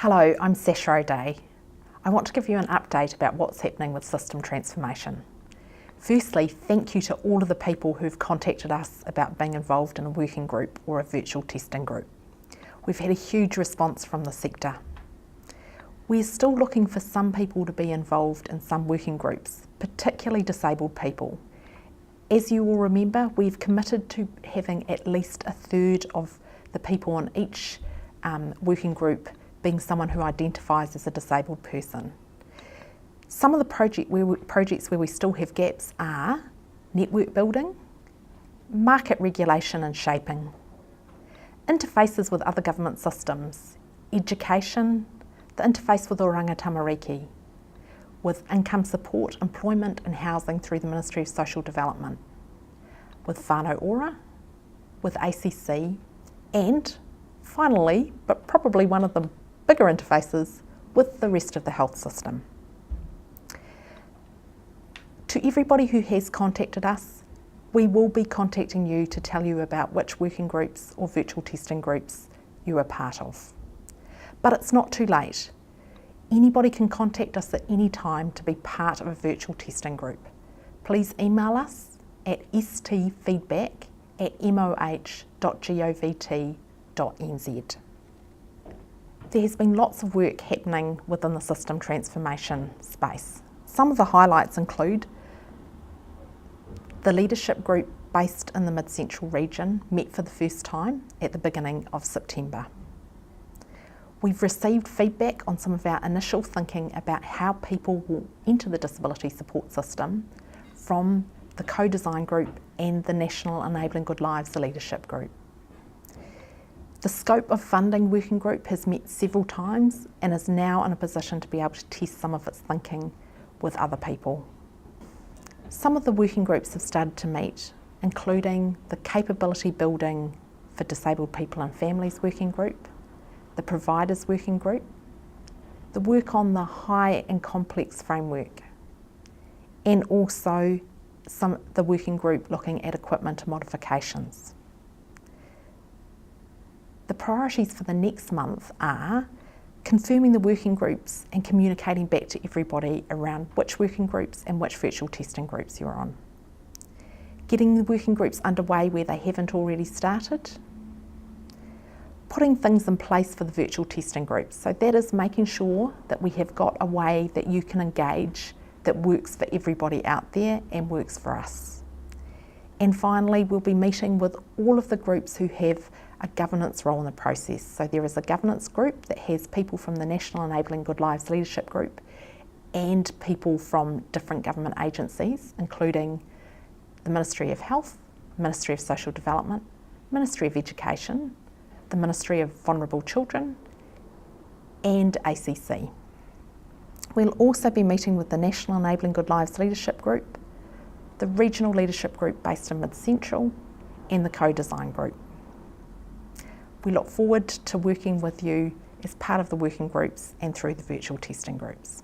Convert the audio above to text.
Hello, I'm Sacha O'Dea. I want to give you an update about what's happening with system transformation. Firstly, thank you to all of the people who've contacted us about being involved in a working group or a virtual testing group. We've had a huge response from the sector. We're still looking for some people to be involved in some working groups, particularly disabled people. As you will remember, we've committed to having at least a third of the people in each working group being someone who identifies as a disabled person. Some of the projects where we still have gaps are network building, market regulation and shaping, interfaces with other government systems, education, the interface with Oranga Tamariki, with income support, employment and housing through the Ministry of Social Development, with Whānau Ora, with ACC, and finally, but probably one of the bigger interfaces, with the rest of the health system. To everybody who has contacted us, we will be contacting you to tell you about which working groups or virtual testing groups you are part of. But it's not too late. Anybody can contact us at any time to be part of a virtual testing group. Please email us at stfeedback@moh.govt.nz. There has been lots of work happening within the system transformation space. Some of the highlights include the leadership group based in the Mid-Central region met for the first time at the beginning of September. We've received feedback on some of our initial thinking about how people will enter the disability support system from the co-design group and the National Enabling Good Lives leadership group. The scope of funding working group has met several times and is now in a position to be able to test some of its thinking with other people. Some of the working groups have started to meet, including the capability building for disabled people and families working group, the providers working group, the work on the high and complex framework, and also the working group looking at equipment modifications. The priorities for the next month are confirming the working groups and communicating back to everybody around which working groups and which virtual testing groups you're on. Getting the working groups underway where they haven't already started. Putting things in place for the virtual testing groups. So that is making sure that we have got a way that you can engage that works for everybody out there and works for us. And finally, we'll be meeting with all of the groups who have a governance role in the process. So there is a governance group that has people from the National Enabling Good Lives leadership group and people from different government agencies, including the Ministry of Health, Ministry of Social Development, Ministry of Education, the Ministry of Vulnerable Children, and ACC. We'll also be meeting with the National Enabling Good Lives leadership group, the regional leadership group based in Mid-Central, and the co-design group. We look forward to working with you as part of the working groups and through the virtual testing groups.